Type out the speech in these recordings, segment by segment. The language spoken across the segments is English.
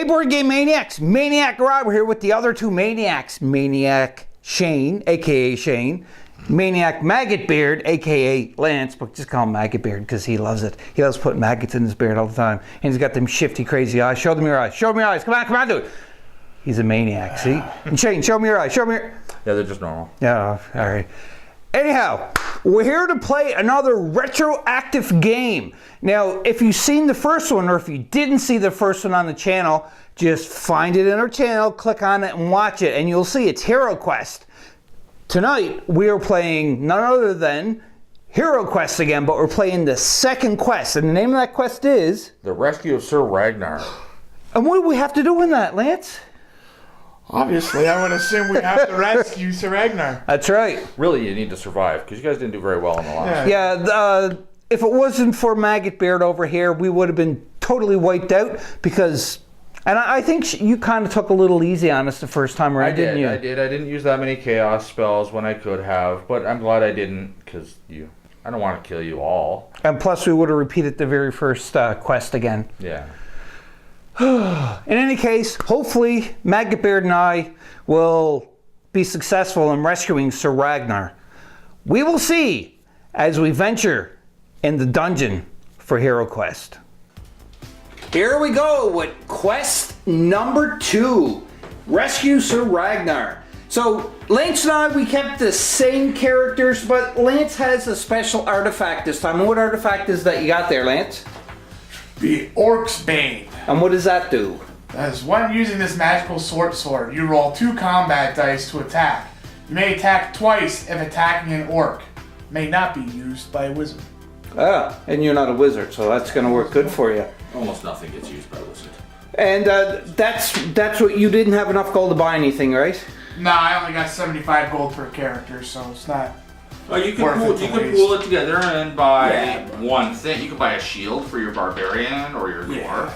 Board Game Maniacs, Maniac Rob. We're here with the other two Maniacs, Maniac Shane, aka Shane, Maniac Maggot Beard, aka Lance, but just call him Maggot Beard because he loves it. He loves putting maggots in his beard all the time. And he's got them shifty, crazy eyes. Show them your eyes. Show them your eyes. Come on, do it. He's a maniac, see? And Shane, show me your eyes. Show me your... Yeah, they're just normal. Yeah, all right. Anyhow, we're here to play another retroactive game. Now, if you've seen the first one, or if you didn't see the first one on the channel, just find it in our channel, click on it, and watch it, and you'll see it's Hero Quest. Tonight, we are playing none other than Hero Quest again, but we're playing the second quest, and the name of that quest is... The Rescue of Sir Ragnar. And what do we have to do in that, Lance? Obviously, I would assume we have to rescue Sir Ragnar. That's right. Really, you need to survive, because you guys didn't do very well in the last. Yeah, if it wasn't for Maggot Beard over here, we would have been totally wiped out because... And I think you kind of took a little easy on us the first time around, didn't you? I did. I didn't use that many chaos spells when I could have, but I'm glad I didn't, because I don't want to kill you all. And plus, we would have repeated the very first quest again. Yeah. In any case, hopefully, Maggot Beard and I will be successful in rescuing Sir Ragnar. We will see as we venture in the dungeon for Hero Quest. Here we go with quest number 2, Rescue Sir Ragnar. So, Lance and I, we kept the same characters, but Lance has a special artifact this time. What artifact is that you got there, Lance? The Orc's Bane. And what does that do? As when using this magical sword, you roll 2 combat dice to attack. You may attack twice if attacking an orc. May not be used by a wizard. Ah, and you're not a wizard, so that's going to work good for you. Almost nothing gets used by a wizard. And that's what you didn't have enough gold to buy anything, right? Nah, I only got 75 gold per character, so it's not. Oh, you can pool it together and buy one thing. You can buy a shield for your barbarian or your dwarf,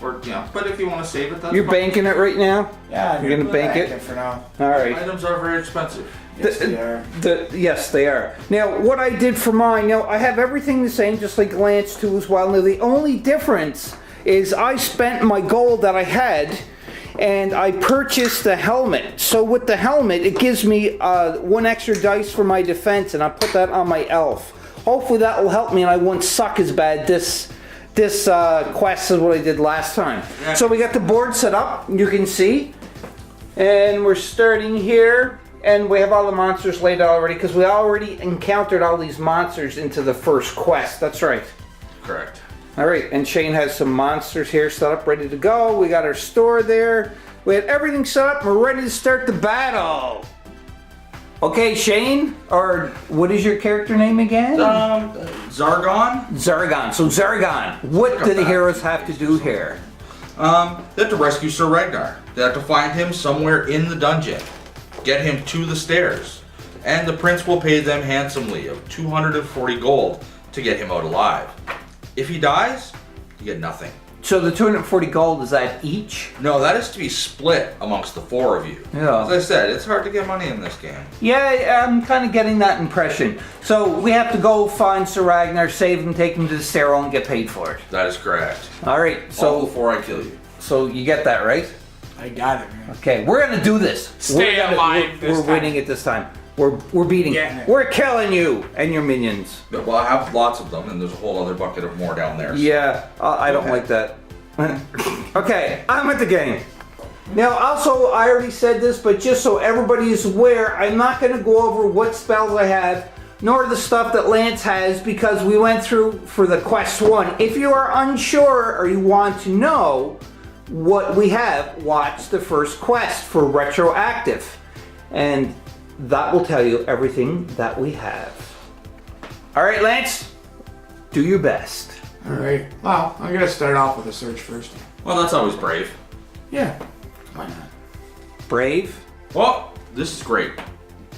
or But if you want to save it, that's you're banking it right now. Yeah, you're gonna bank it for now. All right. Items are very expensive. Yes, they are. Yes, they are. Now, what I did for mine, I have everything the same, just like Lance too as well. Now, the only difference is I spent my gold that I had, and I purchased the helmet. So with the helmet, it gives me 1 extra dice for my defense, and I put that on my elf. Hopefully that will help me, and I won't suck as bad this quest as what I did last time. Yeah. So we got the board set up, you can see, and we're starting here. And we have all the monsters laid out already because we already encountered all these monsters into the first quest. That's right. Correct. All right, and Shane has some monsters here set up, ready to go. We got our store there. We had everything set up. We're ready to start the battle. Okay, Shane, or what is your character name again? Zargon. Zargon. So Zargon, what do the heroes have to do here? They have to rescue Sir Ragnar. They have to find him somewhere in the dungeon. Get him to the stairs, and the prince will pay them handsomely of 240 gold to get him out alive. If he dies, you get nothing. So the 240 gold, is that each? No, that is to be split amongst the 4 of you. Yeah. As I said, it's hard to get money in this game. Yeah, I'm kind of getting that impression. So we have to go find Sir Ragnar, save him, take him to the stairwell, and get paid for it. That is correct. All right. So all before I kill you. So you get that, right? I got it, man. Okay, we're gonna do this. Stay alive this time. We're winning it this time. We're beating it. We're killing you and your minions. Well, I have lots of them, and there's a whole other bucket of more down there. So. Yeah, I don't like that. Okay, I'm at the game. Now, also, I already said this, but just so everybody is aware, I'm not gonna go over what spells I have, nor the stuff that Lance has, because we went through for the quest 1. If you are unsure or you want to know what we have, watch the first quest for retroactive, and that will tell you everything that we have. All right, Lance, do your best. All right. Well, I'm gonna start off with a search first. Well, that's always brave. Yeah. Why not? Brave. Well, this is great.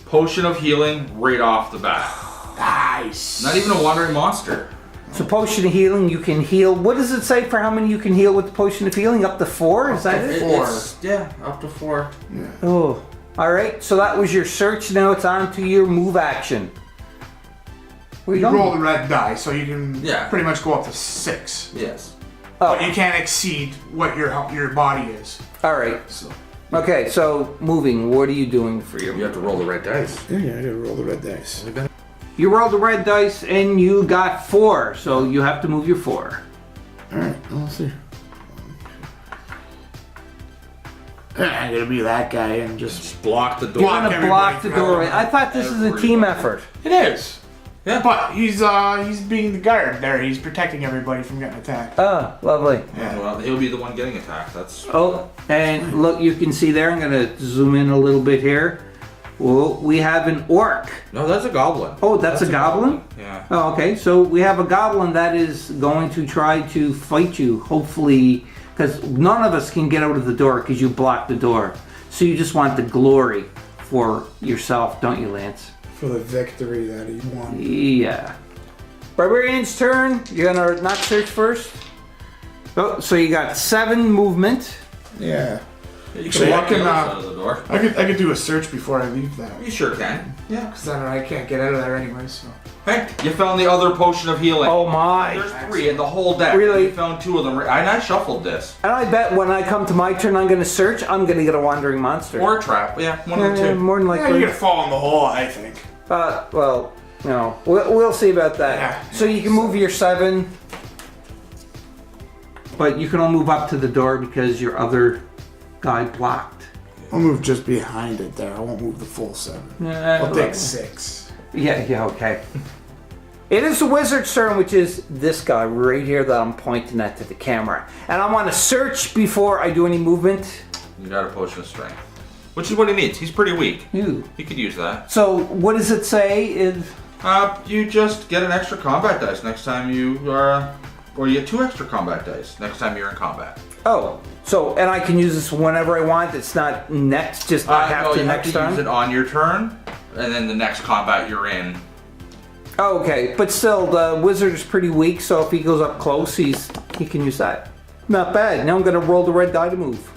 Potion of healing right off the bat. Nice. Not even a wandering monster. So potion of healing, you can heal. What does it say for how many you can heal with the potion of healing? Up to 4? Is that it? 4. Yeah, up to 4. Yeah. Oh, all right. So that was your search. Now it's on to your move action. You roll the red die, so you can pretty much go up to 6. Yes. but you can't exceed what your body is. All right. So. Okay, so moving. What are you doing for You your? have to roll the red dice. Yeah, I gotta roll the red dice. You rolled the red dice and you got 4, so you have to move your 4. Alright, let's see. I'm gonna be that guy and just Block the door. You're gonna block the everybody from doorway. I thought this is a team effort. It is. Yeah. But he's being the guard there. He's protecting everybody from getting attacked. Oh, lovely. Yeah. Well, he'll be the one getting attacked. That's. Oh, and look, you can see there. I'm gonna zoom in a little bit here. Well, we have an orc. No, that's a goblin. Oh, that's a goblin? Yeah. Oh, okay. So we have a goblin that is going to try to fight you, hopefully, because none of us can get out of the door because you blocked the door. So you just want the glory for yourself, don't you, Lance? for the victory that he won. Yeah. Barbarian's turn. You're gonna not search first? Oh, so you got 7 movement. Yeah. You So walk I can, out of the door. I could do a search before I leave that. You sure can. Yeah. Because then I can't get out of there anyway, so. Hey, you found the other potion of healing. Oh my. There's 3 in the whole deck. Really? You found 2 of them. And I shuffled this. And I bet when I come to my turn, I'm gonna search. I'm gonna get a wandering monster. Or a trap. Yeah, one of the 2. More than Yeah, likely. you're gonna fall in the hole, I think. Well, no. We'll see about that. Yeah. So you can move your 7, but you can only move up to the door because your other guy blocked. I'll move just behind it there. I won't move the full 7. I'll take 6. Yeah, okay. It is the wizard's turn, which is this guy right here that I'm pointing at to the camera. And I want to search before I do any movement. You got a potion of strength. Which is what he needs. He's pretty weak. Ooh. He could use that. So what does it say? You just get an extra combat dice next time you are... or you get 2 extra combat dice next time you're in combat. Oh, so, and I can use this whenever I want. It's not next, just I have No, to you next have to time. use it on your turn, and then the next combat you're in. Oh, okay, but still, the wizard is pretty weak, so if he goes up close, he can use that. Not bad. Now I'm gonna roll the red die to move.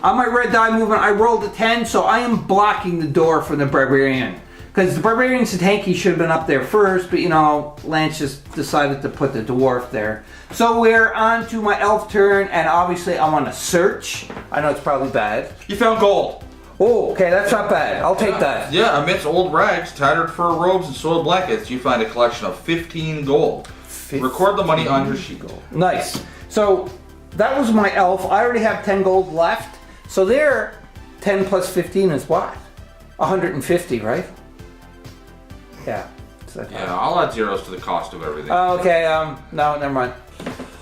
On my red die movement, I rolled a 10, so I am blocking the door for the barbarian. Because the barbarian's a tank, he should have been up there first, but you know, Lance just decided to put the dwarf there. So we're on to my elf turn, and obviously I want to search. I know it's probably bad. You found gold. Oh, okay, that's not bad. I'll take that. Yeah, amidst old rags, tattered fur robes, and soiled blankets, you find a collection of 15 gold. Record the money on your sheet. Nice. So that was my elf. I already have 10 gold left. So there, 10 plus 15 is what? 150, right? Yeah. Yeah, I'll add zeros to the cost of everything. Okay, no, never mind.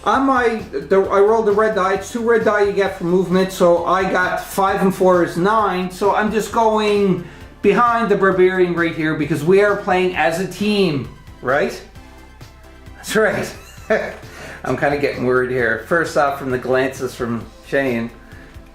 On I rolled the red die. It's 2 red die you get for movement, so I got 5 and 4 is 9. So I'm just going behind the barbarian right here because we are playing as a team, right? That's right. I'm kind of getting worried here. First off, from the glances from Shane,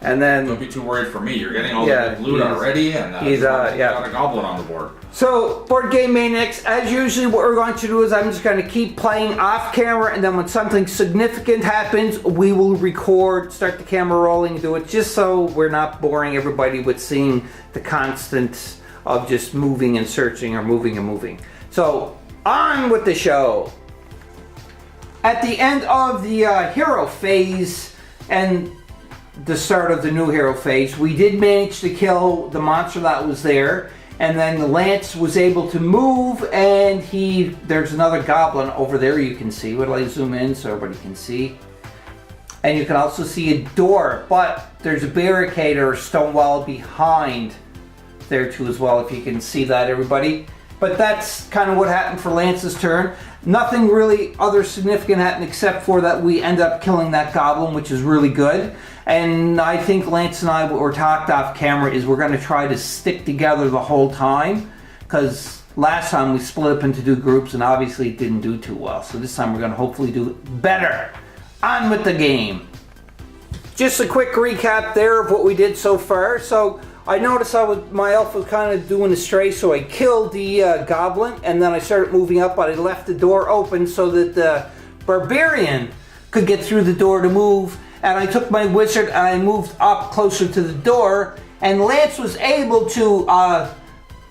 and then Don't be too worried for me. You're getting all Yeah, the good loot he's- already, and he's, you yeah. got a goblin on the board. So, BoardGameManiacs, as usually what we're going to do is I'm just going to keep playing off camera, and then when something significant happens, we will record, start the camera rolling, and do it just so we're not boring everybody with seeing the constant of just moving and searching or moving and moving. So, on with the show. At the end of the hero phase and the start of the new hero phase, we did manage to kill the monster that was there. And then the Lance was able to move, and there's another goblin over there you can see. Wait till I zoom in so everybody can see. And you can also see a door, but there's a barricade or a stone wall behind there too as well, if you can see that, everybody. But that's kind of what happened for Lance's turn. Nothing really other significant happened except for that we end up killing that goblin, which is really good. And I think Lance and I, what we're talked off camera, is we're going to try to stick together the whole time. Because last time we split up into 2 groups and obviously it didn't do too well. So this time we're going to hopefully do better. On with the game. Just a quick recap there of what we did so far. So I noticed my elf was kind of doing a stray, so I killed the goblin, and then I started moving up, but I left the door open so that the barbarian could get through the door to move, and I took my wizard and I moved up closer to the door, and Lance was able to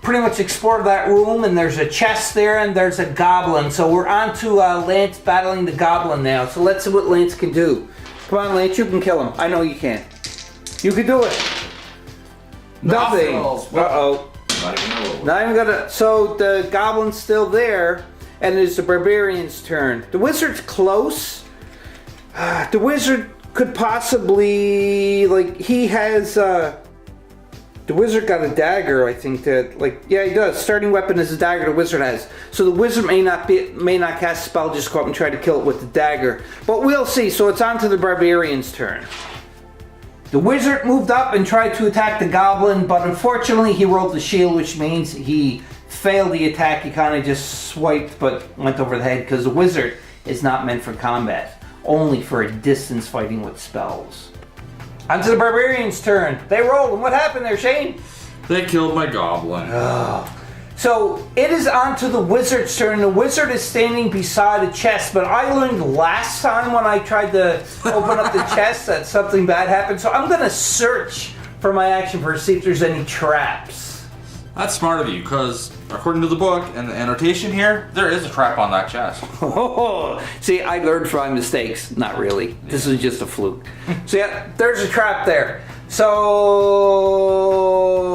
pretty much explored that room, and there's a chest there, and there's a goblin. So we're on to Lance battling the goblin now. So let's see what Lance can do. Come on, Lance, you can kill him. I know you can. You can do it. Nothing. Uh-oh. Not even gonna. So the goblin's still there, and it's the barbarian's turn. The wizard's close. The wizard could possibly, like, he has, the wizard got a dagger, I think, that, like, yeah, he does. Starting weapon is a dagger the wizard has. So the wizard may not cast a spell, just go up and try to kill it with the dagger. But we'll see. So it's on to the barbarian's turn. The wizard moved up and tried to attack the goblin, but unfortunately he rolled the shield, which means he failed the attack. He kind of just swiped, but went over the head, because the wizard is not meant for combat. Only for a distance fighting with spells. On to the barbarian's turn. They rolled, and what happened there, Shane? They killed my goblin. So it is on to the wizard's turn. The wizard is standing beside a chest, but I learned last time when I tried to open up the chest that something bad happened. So I'm gonna search for my action to see if there's any traps. That's smart of you, because according to the book and the annotation here, there is a trap on that chest. See, I learned from my mistakes. Not really. This is just a fluke. So yeah, there's a trap there. So,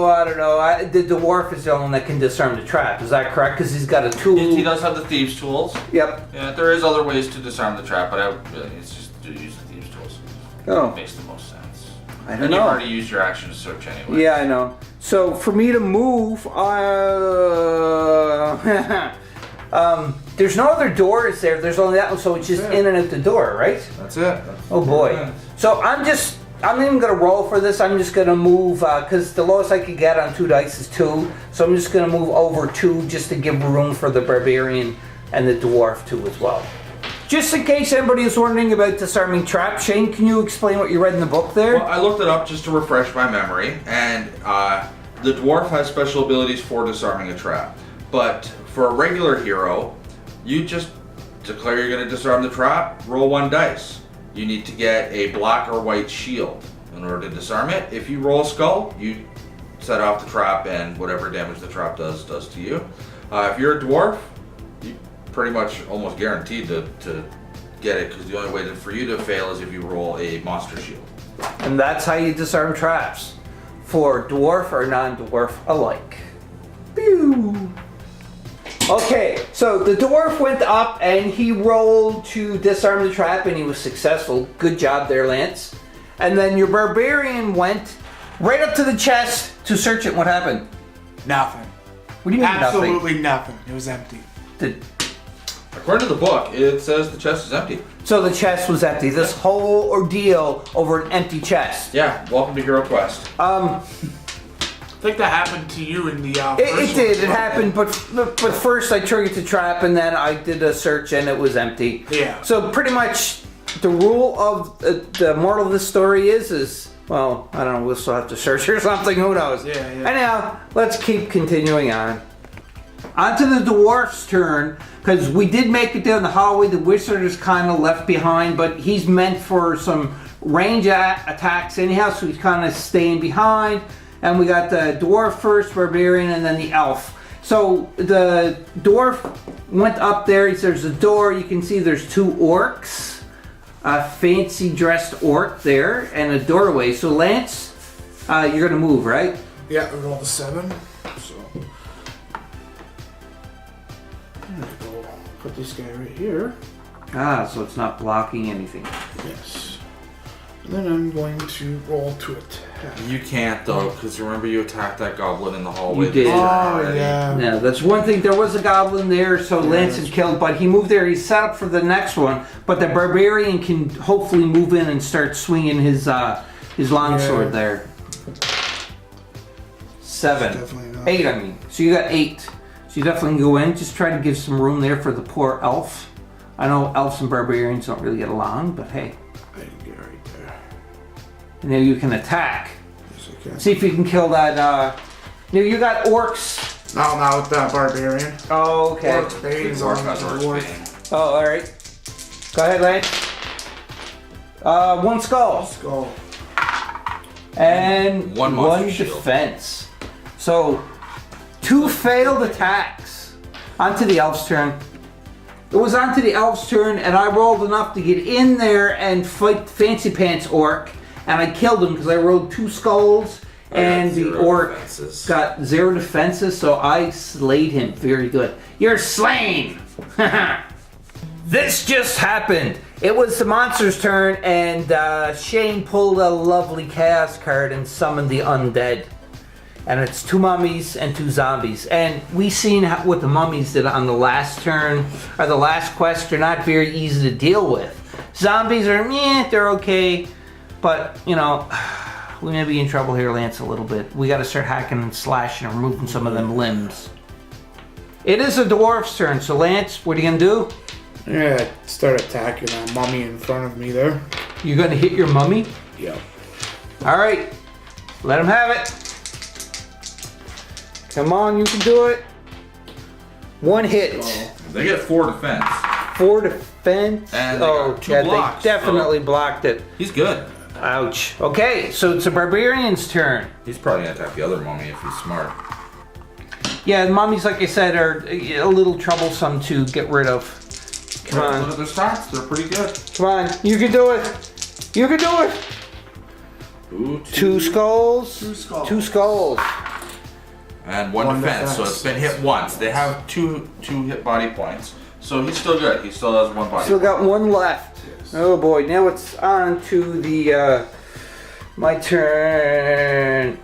I don't know. The dwarf is the only one that can disarm the trap. Is that correct? Because he's got a tool. He does have the thieves' tools. Yep. Yeah, there is other ways to disarm the trap, but it's just to use the thieves' tools. Oh. It makes the most sense. I don't and know. you've already used your action to search anyway. Yeah, I know. So for me to move, there's no other doors there. There's only that one, so it's just in and out the door, right? That's it. Oh boy. So I'm even gonna roll for this. I'm just gonna move, because the lowest I could get on 2 dice is 2. So I'm just gonna move over 2 just to give room for the barbarian and the dwarf too as well. Just in case anybody is wondering about disarming traps, Shane, can you explain what you read in the book there? Well, I looked it up just to refresh my memory, and the dwarf has special abilities for disarming a trap. But for a regular hero, you just declare you're going to disarm the trap, roll 1 dice. You need to get a black or white shield in order to disarm it. If you roll a skull, you set off the trap, and whatever damage the trap does to you. If you're a dwarf, you pretty much almost guaranteed to get it, because the only way for you to fail is if you roll a monster shield. And that's how you disarm traps, for dwarf or non-dwarf alike. Pew! Okay, so the dwarf went up and he rolled to disarm the trap, and he was successful. Good job there, Lance. And then your barbarian went right up to the chest to search it. What happened? Nothing. What do you mean Absolutely nothing. It was empty. According to the book, it says the chest is empty. So the chest was empty. This whole ordeal over an empty chest. Yeah, welcome to Hero Quest. I think that happened to you in the It did. It happened, but first I triggered the trap, and then I did a search, and it was empty. Yeah. So pretty much, the rule of the moral of this story is well, I don't know. We'll still have to search or something. Who knows? Yeah. Anyhow, let's keep continuing on. On to the dwarf's turn, because we did make it down the hallway. The wizard is kind of left behind, but he's meant for some range attacks anyhow, so he's kind of staying behind. And we got the dwarf first, barbarian, and then the elf. So the dwarf went up there. There's a door. You can see there's 2 orcs. A fancy dressed orc there, and a doorway. So Lance, you're going to move, right? Yeah, I rolled a 7. So I'm gonna go put this guy right here. So it's not blocking anything. Yes. And then I'm going to roll to attack. You can't though, because remember you attacked that goblin in the hallway. You did. Oh, yeah. Yeah, that's one thing. There was a goblin there, so Lance is killed, but he moved there. He's set up for the next one, but the barbarian can hopefully move in and start swinging his longsword there. 7. Definitely not. 8, I mean. So you got 8. So you definitely can go in. Just try to give some room there for the poor elf. I know elves and barbarians don't really get along, but hey. I can get right there. And then you can attack. Yes, I can. See if you can kill that. You got orcs. No, not with that barbarian. Oh, okay. Orc Bane's on the dwarf. Oh, all right. Go ahead, Lance. 1 skull. Let's go. And One monster shield. defense. So 2 failed attacks. Onto the elf's turn. It was onto the elf's turn, and I rolled enough to get in there and fight Fancy Pants Orc, and I killed him because I rolled 2 skulls, and the orc got 0 defenses, so I slayed him. Very good. You're slain! This just happened. It was the monster's turn, and Shane pulled a lovely chaos card and summoned the undead. And it's 2 mummies and 2 zombies. And we seen what the mummies did on the last turn, or the last quest. They're not very easy to deal with. Zombies are, they're okay. But, you know, we may be in trouble here, Lance, a little bit. We gotta start hacking and slashing and removing some of them limbs. It is a dwarf's turn, so Lance, what are you gonna do? Yeah, start attacking that mummy in front of me there. You're gonna hit your mummy? Yep. Alright, let him have it. Come on, you can do it. 1 hit. They get 4 defense. 4 defense. And they got 2 blocks. They definitely blocked it. He's good. Ouch. Okay, so it's a barbarian's turn. He's probably gonna attack the other mummy if he's smart. Yeah, the mummies, like I said, are a little troublesome to get rid of. Come on. Look at their stats. They're pretty good. Come on. You can do it. You can do it. Ooh, 2 skulls. 2 skulls. 2 skulls. And 1 defense, so it's been hit once. They have 2 hit body points. So he's still good. He still has 1 body Still point. got 1 left. Yes. Oh boy, now it's on to the my turn.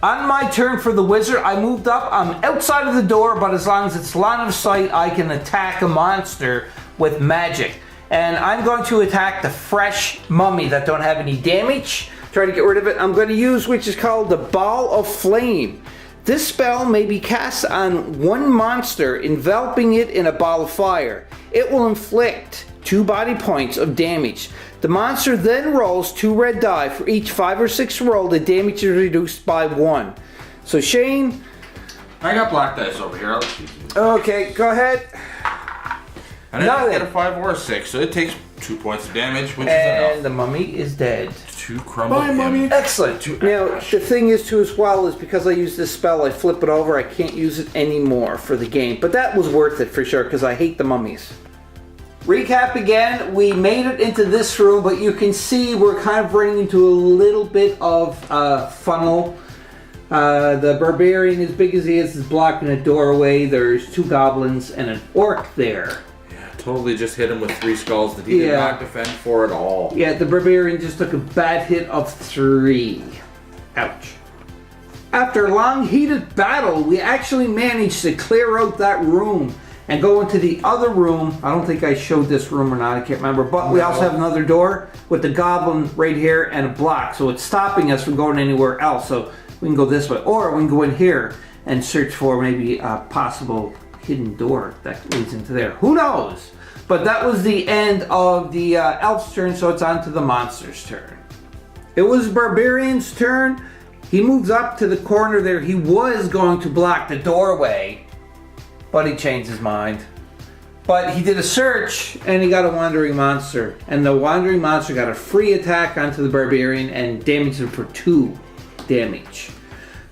On my turn for the wizard, I moved up. I'm outside of the door, but as long as it's line of sight, I can attack a monster with magic. And I'm going to attack the fresh mummy that don't have any damage. Try to get rid of it. I'm going to use, which is called the Ball of Flame. This spell may be cast on 1 monster, enveloping it in a ball of fire. It will inflict 2 body points of damage. The monster then rolls 2 red die. For each 5 or 6 roll, the damage is reduced by 1. So Shane. I got black dice over here. I'll let you do it. Okay, go ahead. And I didn't get a 5 or a 6, so it takes 2 points of damage, which is And enough. the mummy is dead. 2 crumble. Bye, mummy. Excellent. Now, the thing is too as well is because I use this spell, I flip it over, I can't use it anymore for the game. But that was worth it for sure, because I hate the mummies. Recap again, we made it into this room, but you can see we're kind of running into a little bit of funnel. The barbarian, as big as he is blocking a doorway. There's 2 goblins and an orc there. Totally just hit him with 3 skulls that he did not defend for at all. Yeah, the barbarian just took a bad hit of 3. Ouch. After a long heated battle, we actually managed to clear out that room and go into the other room. I don't think I showed this room or not, I can't remember. But we also have another door with the goblin right here and a block. So it's stopping us from going anywhere else. So we can go this way. Or we can go in here and search for maybe a possible hidden door that leads into there. Who knows? But that was the end of the elf's turn, so it's on to the monster's turn. It was Barbarian's turn. He moves up to the corner there. He was going to block the doorway, but he changed his mind. But he did a search, and he got a Wandering Monster. And the Wandering Monster got a free attack onto the Barbarian and damaged him for 2 damage.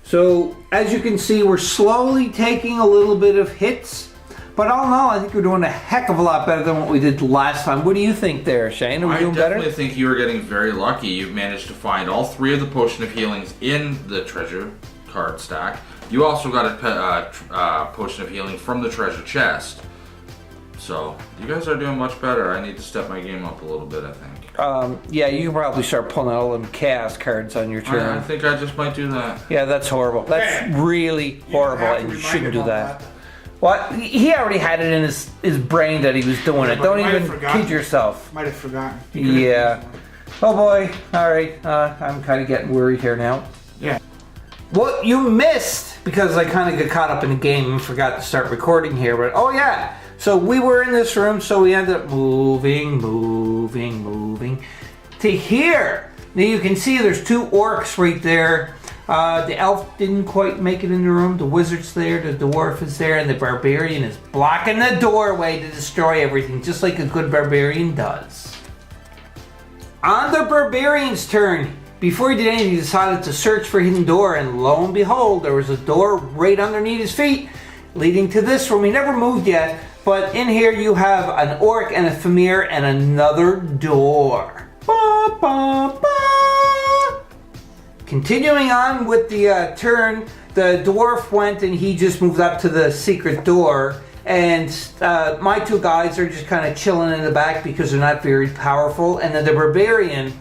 So, as you can see, we're slowly taking a little bit of hits. But all in all, I think we're doing a heck of a lot better than what we did last time. What do you think there, Shane? Are we doing better? I definitely think you were getting very lucky. You've managed to find all 3 of the Potion of Healings in the treasure card stack. You also got a Potion of Healing from the treasure chest. So, you guys are doing much better. I need to step my game up a little bit, I think. Yeah, you can probably start pulling out all them chaos cards on your turn. I think I just might do that. Yeah, that's horrible. That's really horrible, have to and you remind shouldn't him do of that. What? He already had it in his brain that he was doing it. but Don't he might have even forgotten. kid yourself. Might have forgotten. Yeah. Oh boy. All right. I'm kind of getting worried here now. Yeah. What you missed, because I kind of got caught up in the game and forgot to start recording here, but oh yeah. So we were in this room, so we ended up moving to here. Now you can see there's 2 orcs right there. The elf didn't quite make it in the room. The wizard's there, the dwarf is there, and the barbarian is blocking the doorway to destroy everything, just like a good barbarian does. On the barbarian's turn, before he did anything, he decided to search for a hidden door, and lo and behold, there was a door right underneath his feet, leading to this room. He never moved yet, but in here you have an orc and a Famir and another door. Ba, ba, ba. Continuing on with the turn, the dwarf went and he just moved up to the secret door, and my two guys are just kind of chilling in the back because they're not very powerful, and then the barbarian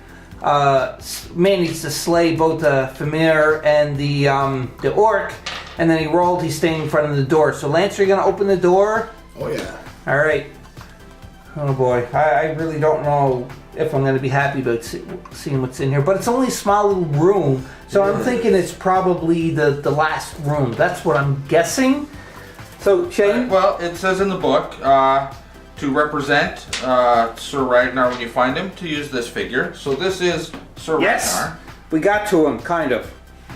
managed to slay both the Famir and the orc, and then he rolled. He's staying in front of the door. So Lance, are you going to open the door? Oh yeah. All right. Oh boy, I really don't know if I'm going to be happy about seeing what's in here, but it's only a small little room, so I'm thinking it's probably the last room. That's what I'm guessing. So Shane? Well, it says in the book to represent Sir Ragnar when you find him, to use this figure. So this is Sir Yes, Ragnar. we got to him, kind of.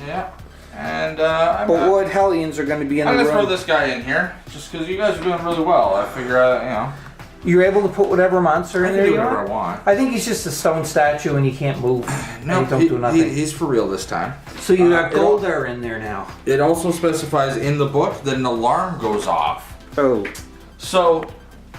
Yeah. And But what Hellions are going to be in I'm the going to room? throw this guy in here, just because you guys are doing really well. I figure, You're able to put whatever monster I in can there do you whatever I want? want. I think he's just a stone statue and he can't move. No, He don't do nothing. he's for real this time. So you got it'll- Goldar in there now. It also specifies in the book that an alarm goes off. Oh. So,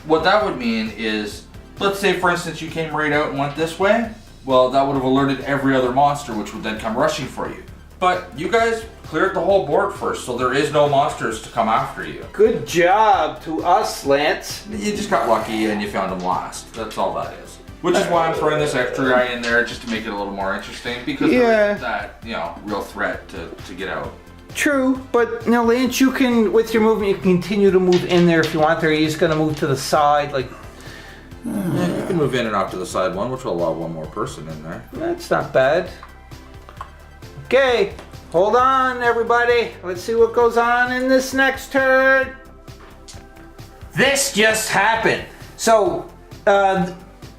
what that would mean is, let's say for instance you came right out and went this way, well that would have alerted every other monster, which would then come rushing for you. But you guys cleared the whole board first, so there is no monsters to come after you. Good job to us, Lance. You just got lucky and you found them last. That's all that is. Which is why I'm throwing this extra guy in there, just to make it a little more interesting, because there is that, real threat to get out. True, but Lance, you can, with your movement, you can continue to move in there if you want. There, he's going to move to the side, like. Yeah, you can move in and out to the side one, which will allow one more person in there. That's not bad. Okay, hold on, everybody. Let's see what goes on in this next turn. This just happened. So, the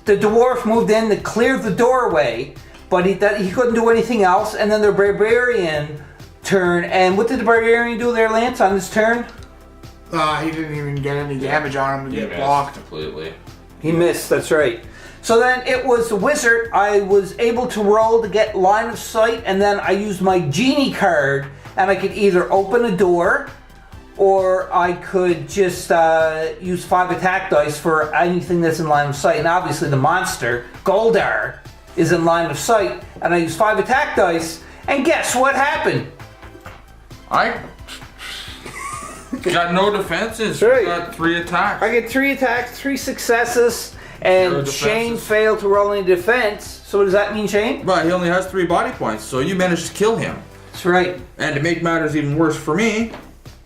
dwarf moved in to clear the doorway, but he couldn't do anything else. And then the barbarian turned. And what did the barbarian do there, Lance, on his turn? He didn't even get any damage on him to get missed blocked. completely. He missed, that's right. So then it was the wizard. I was able to roll to get line of sight, and then I used my genie card, and I could either open a door, or I could just use 5 attack dice for anything that's in line of sight. And obviously the monster, Goldar, is in line of sight, and I used 5 attack dice, and guess what happened? I got no defenses. Right. Got 3 attacks. I get 3 attacks, 3 successes, and 0 Shane defenses. failed to roll any defense. So what does that mean, Shane? But he only has 3 body points, so you managed to kill him. That's right. And to make matters even worse for me,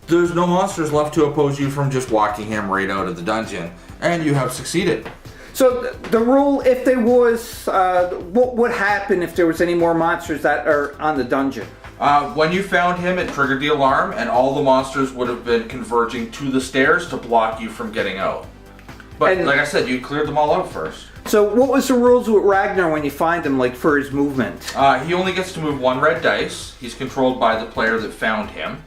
there's no monsters left to oppose you from just walking him right out of the dungeon. And you have succeeded. So the rule, if there was, what would happen if there was any more monsters that are on the dungeon? When you found him, it triggered the alarm, and all the monsters would have been converging to the stairs to block you from getting out. But And- like I said, you cleared them all out first. So what was the rules with Ragnar when you find him, like for his movement? He only gets to move 1 red dice. He's controlled by the player that found him.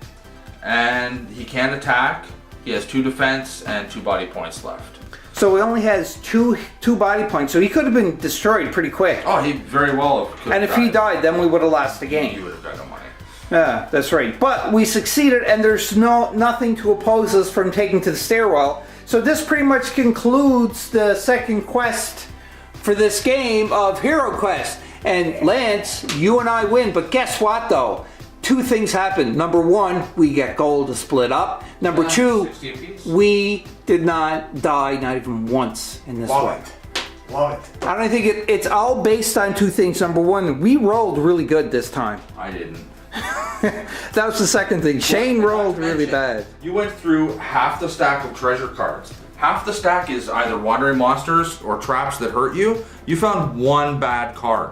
And he can attack. He has 2 defense and 2 body points left. So he only has two body points, so he could have been destroyed pretty quick. Oh, he very well could have And if he died, then we would have lost the you game. would have got no money. Yeah, that's right. But we succeeded, and there's nothing to oppose us from taking to the stairwell. So this pretty much concludes the second quest for this game of Hero Quest. And Lance, you and I win, but guess what though? 2 things happen. Number 1, we get gold to split up. Number 2, 60 apiece. we did not die, not even once in this Love way. it. Love it. I don't think it's all based on 2 things. Number 1, we rolled really good this time. I didn't. That was the second thing. Shane Well, rolled I really mentioned, bad. You went through half the stack of treasure cards. Half the stack is either wandering monsters or traps that hurt you. You found 1 bad card.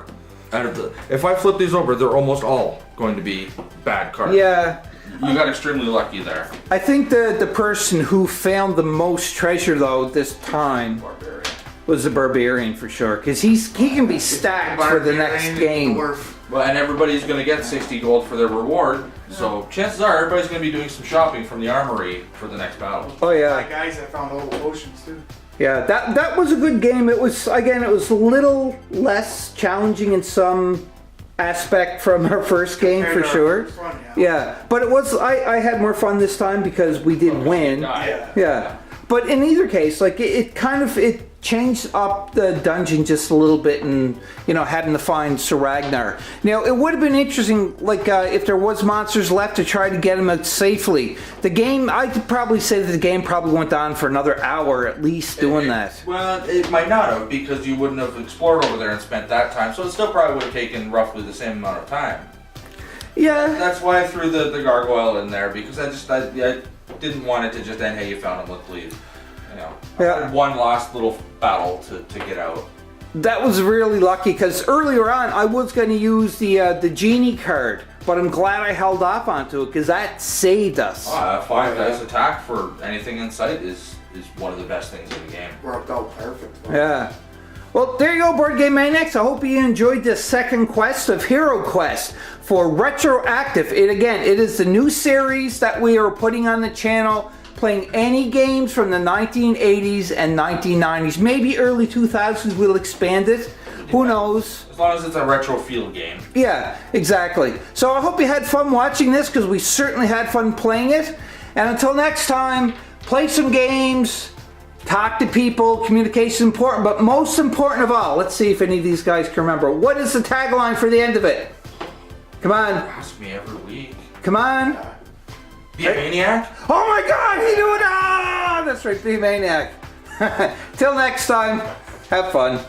Out of the, if I flip these over, they're almost all going to be bad cards. Yeah, You got extremely lucky there. I think the person who found the most treasure though this time Barbarian. was the barbarian for sure, because he can be stacked for the next Barbarian game. dwarf. Well, and everybody's going to get 60 gold for their reward. So chances are everybody's going to be doing some shopping from the armory for the next battle. Oh My yeah, guys that found all the potions too. yeah. That was a good game. It was a little less challenging in some aspect from our first game for sure. Yeah, but it was I had more fun this time because we did win. Yeah. But in either case, like it kind of changed up the dungeon just a little bit, and having to find Sir Ragnar. Now it would have been interesting, like if there was monsters left, to try to get him out safely. The game, I could probably say that the game probably went on for another hour at least doing that. Well, it might not have, because you wouldn't have explored over there and spent that time. So it still probably would have taken roughly the same amount of time. Yeah. That's why I threw the gargoyle in there, because I didn't want it to just end, hey, you found him, let's leave. Yeah. One last little battle to get out. That was really lucky, because earlier on I was going to use the genie card, but I'm glad I held off onto it because that saved us. 5 dice attack for anything in sight is one of the best things in the game. Worked out perfect. Yeah. Well, there you go, Board Game Maniacs. I hope you enjoyed this second quest of Hero Quest for Retroactive. It is the new series that we are putting on the channel, playing any games from the 1980s and 1990s. Maybe early 2000s we'll expand it. Who knows? As long as it's a retro feel game. Yeah, exactly. So I hope you had fun watching this, because we certainly had fun playing it. And until next time, play some games, talk to people, communication is important, but most important of all, let's see if any of these guys can remember. What is the tagline for the end of it? Come on. Ask me every week. Come on. Be a maniac? Oh my God, he knew it! Ah, that's right, be a maniac. Till next time, have fun.